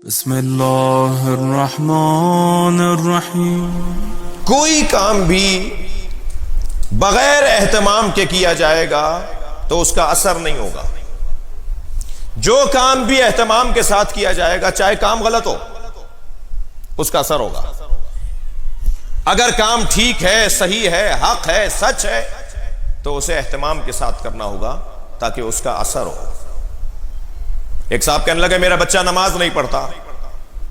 بسم اللہ الرحمن الرحیم۔ کوئی کام بھی بغیر اہتمام کے کیا جائے گا تو اس کا اثر نہیں ہوگا۔ جو کام بھی اہتمام کے ساتھ کیا جائے گا، چاہے کام غلط ہو، اس کا اثر ہوگا۔ اگر کام ٹھیک ہے، صحیح ہے، حق ہے، سچ ہے، تو اسے اہتمام کے ساتھ کرنا ہوگا تاکہ اس کا اثر ہو۔ ایک صاحب کہنے لگے میرا بچہ نماز نہیں پڑھتا۔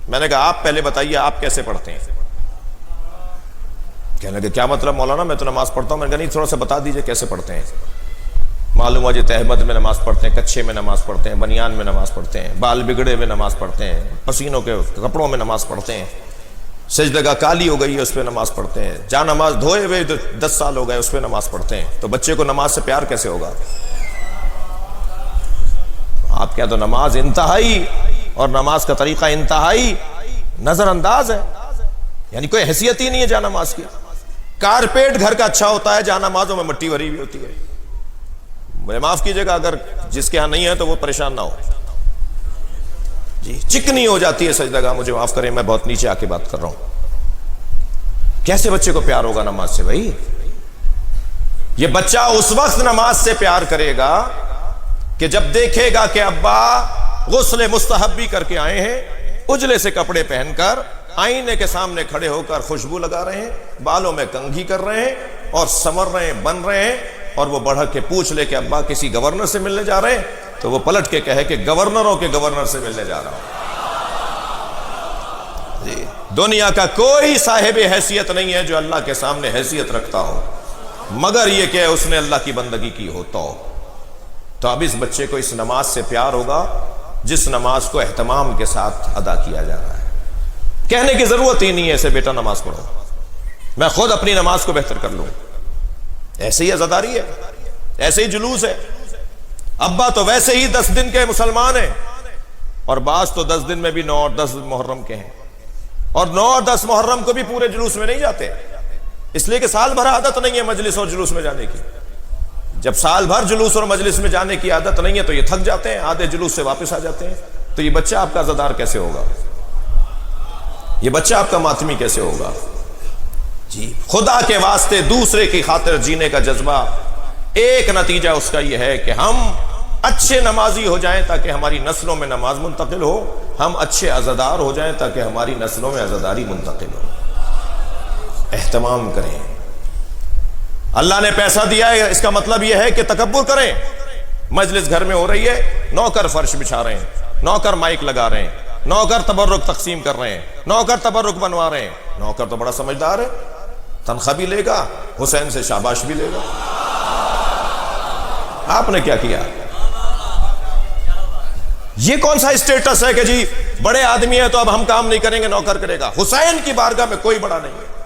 میں نے کہا آپ پہلے بتائیے آپ کیسے پڑھتے ہیں؟ کہنے لگے کیا مطلب مولانا، میں تو نماز پڑھتا ہوں۔ میں نے کہا نہیں، تھوڑا سا بتا دیجئے کیسے پڑھتے ہیں۔ معلوم ہوا جی تہمت میں نماز پڑھتے ہیں، کچھے میں نماز پڑھتے ہیں، بنیان میں نماز پڑھتے ہیں، بال بگڑے میں نماز پڑھتے ہیں، پسینوں کے کپڑوں میں نماز پڑھتے ہیں، سجدگاہ کالی ہو گئی ہے اس پہ نماز پڑھتے ہیں، جہاں نماز دھوئے ہوئے 10 سال ہو گئے اس پہ نماز پڑھتے ہیں۔ تو بچے کو نماز سے پیار کیسے ہوگا؟ آپ کیا تو نماز انتہائی اور نماز کا طریقہ انتہائی نظر انداز ہے، یعنی کوئی حیثیت ہی نہیں ہے جہاں نماز کی۔ کارپیٹ گھر کا اچھا ہوتا ہے جہاں نمازوں میں مٹی بھری ہوئی ہوتی ہے۔ مجھے معاف کیجئے گا اگر جس کے ہاں نہیں ہے تو وہ پریشان نہ ہو جی، چکنی ہو جاتی ہے سجدگاہ، مجھے معاف کریں میں بہت نیچے آ کے بات کر رہا ہوں۔ کیسے بچے کو پیار ہوگا نماز سے؟ بھائی یہ بچہ اس وقت نماز سے پیار کرے گا کہ جب دیکھے گا کہ ابا غسل مستحب بھی کر کے آئے ہیں، اجلے سے کپڑے پہن کر آئینے کے سامنے کھڑے ہو کر خوشبو لگا رہے ہیں، بالوں میں کنگھی کر رہے ہیں اور سنور رہے ہیں، بن رہے ہیں، اور وہ بڑھ کے پوچھ لے کہ ابا کسی گورنر سے ملنے جا رہے ہیں، تو وہ پلٹ کے کہے کہ گورنروں کے گورنر سے ملنے جا رہا ہوں۔ جی، دنیا کا کوئی صاحب حیثیت نہیں ہے جو اللہ کے سامنے حیثیت رکھتا ہو مگر یہ کہ اس نے اللہ کی بندگی کی ہو تو اب اس بچے کو اس نماز سے پیار ہوگا جس نماز کو اہتمام کے ساتھ ادا کیا جا رہا ہے۔ کہنے کی ضرورت ہی نہیں ہے اسے بیٹا نماز پڑھو، میں خود اپنی نماز کو بہتر کر لوں۔ ایسے ہی عزاداری ہے، ایسے ہی جلوس ہے۔ ابا تو ویسے ہی 10 دن کے مسلمان ہیں، اور بعض تو 10 دن میں بھی 9 اور 10 محرم کے ہیں، اور 9 اور 10 محرم کو بھی پورے جلوس میں نہیں جاتے، اس لیے کہ سال بھر عادت نہیں ہے مجلس اور جلوس میں جانے کی۔ جب سال بھر جلوس اور مجلس میں جانے کی عادت نہیں ہے تو یہ تھک جاتے ہیں، آدھے جلوس سے واپس آ جاتے ہیں۔ تو یہ بچہ آپ کا عزادار کیسے ہوگا؟ یہ بچہ آپ کا ماتمی کیسے ہوگا؟ جی، خدا کے واسطے دوسرے کی خاطر جینے کا جذبہ، ایک نتیجہ اس کا یہ ہے کہ ہم اچھے نمازی ہو جائیں تاکہ ہماری نسلوں میں نماز منتقل ہو، ہم اچھے عزادار ہو جائیں تاکہ ہماری نسلوں میں عزاداری منتقل ہو۔ اہتمام کریں۔ اللہ نے پیسہ دیا ہے، اس کا مطلب یہ ہے کہ تکبر کریں۔ مجلس گھر میں ہو رہی ہے، نوکر فرش بچھا رہے ہیں، نوکر مائک لگا رہے ہیں، نوکر تبرک تقسیم کر رہے ہیں، نوکر تبرک بنوا رہے ہیں۔ نوکر تو بڑا سمجھدار ہے، تنخواہ بھی لے گا، حسین سے شاباش بھی لے گا۔ آپ نے کیا کیا؟ یہ کون سا اسٹیٹس ہے کہ جی بڑے آدمی ہے تو اب ہم کام نہیں کریں گے، نوکر کرے گا؟ حسین کی بارگاہ میں کوئی بڑا نہیں ہے۔